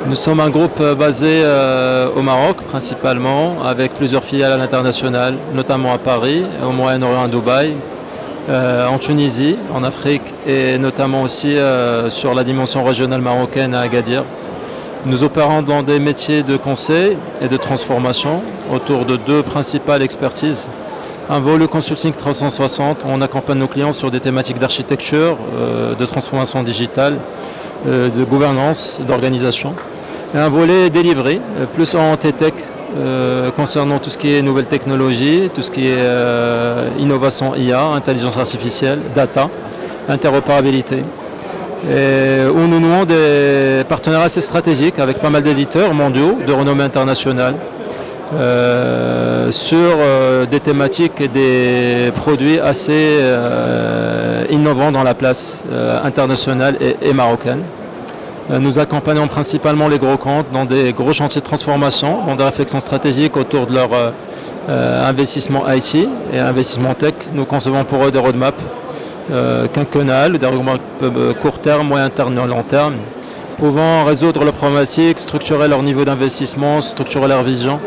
Nous sommes un groupe basé au Maroc principalement, avec plusieurs filiales à l'international, notamment à Paris, au Moyen-Orient, à Dubaï, en Tunisie, en Afrique et notamment aussi sur la dimension régionale marocaine à Agadir. Nous opérons dans des métiers de conseil et de transformation autour de deux principales expertises. Un volet consulting 360, on accompagne nos clients sur des thématiques d'architecture, de transformation digitale, de gouvernance, d'organisation. Et un volet délivré, plus en tech, concernant tout ce qui est nouvelles technologies, tout ce qui est innovation IA, intelligence artificielle, data, interopérabilité. Et où nous nouons des partenariats assez stratégiques avec pas mal d'éditeurs mondiaux de renommée internationale sur des thématiques et des produits assez innovants dans la place internationale et marocaine. Nous accompagnons principalement les gros comptes dans des gros chantiers de transformation, dans des réflexions stratégiques autour de leur investissement IT et investissement tech. Nous concevons pour eux des roadmaps quinquennales, des roadmaps court terme, moyen terme et long terme, pouvant résoudre leurs problématiques, structurer leur niveau d'investissement, structurer leur vision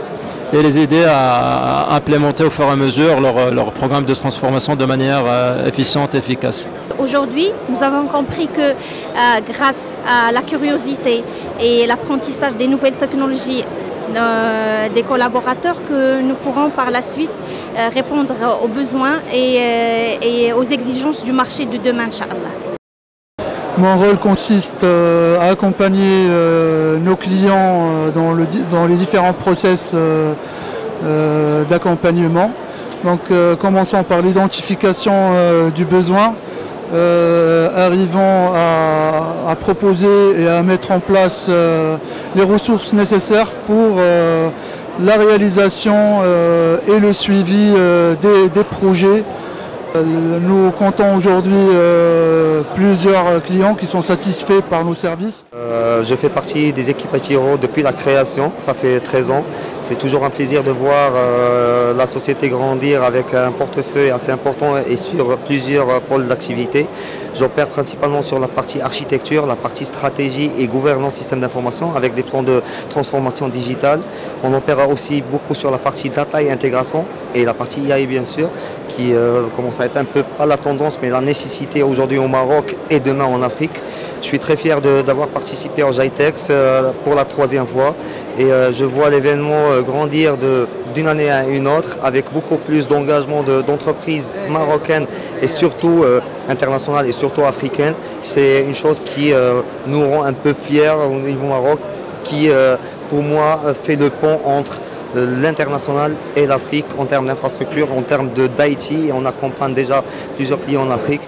et les aider à implémenter au fur et à mesure leur programme de transformation de manière efficiente et efficace. Aujourd'hui, nous avons compris que grâce à la curiosité et l'apprentissage des nouvelles technologies des collaborateurs, que nous pourrons par la suite répondre aux besoins et aux exigences du marché de demain, Inch'Allah. Mon rôle consiste à accompagner nos clients dans les différents process d'accompagnement. Donc commençons par l'identification du besoin, arrivant à proposer et à mettre en place les ressources nécessaires pour la réalisation et le suivi des projets. Nous comptons aujourd'hui plusieurs clients qui sont satisfaits par nos services. Je fais partie des équipes Atiro depuis la création, ça fait 13 ans. C'est toujours un plaisir de voir la société grandir avec un portefeuille assez important et sur plusieurs pôles d'activité. J'opère principalement sur la partie architecture, la partie stratégie et gouvernance système d'information avec des plans de transformation digitale. On opère aussi beaucoup sur la partie data et intégration et la partie AI bien sûr, qui commence à être un peu pas la tendance mais la nécessité aujourd'hui au Maroc et demain en Afrique. Je suis très fier d'avoir participé au GITEX pour la 3e fois et je vois l'événement grandir d'une année à une autre avec beaucoup plus d'engagement d'entreprises marocaines et surtout internationales et surtout africaines. C'est une chose qui nous rend un peu fiers au niveau Maroc, qui pour moi fait le pont entre l'international et l'Afrique en termes d'infrastructure, en termes d'IT, et on accompagne déjà plusieurs clients en Afrique.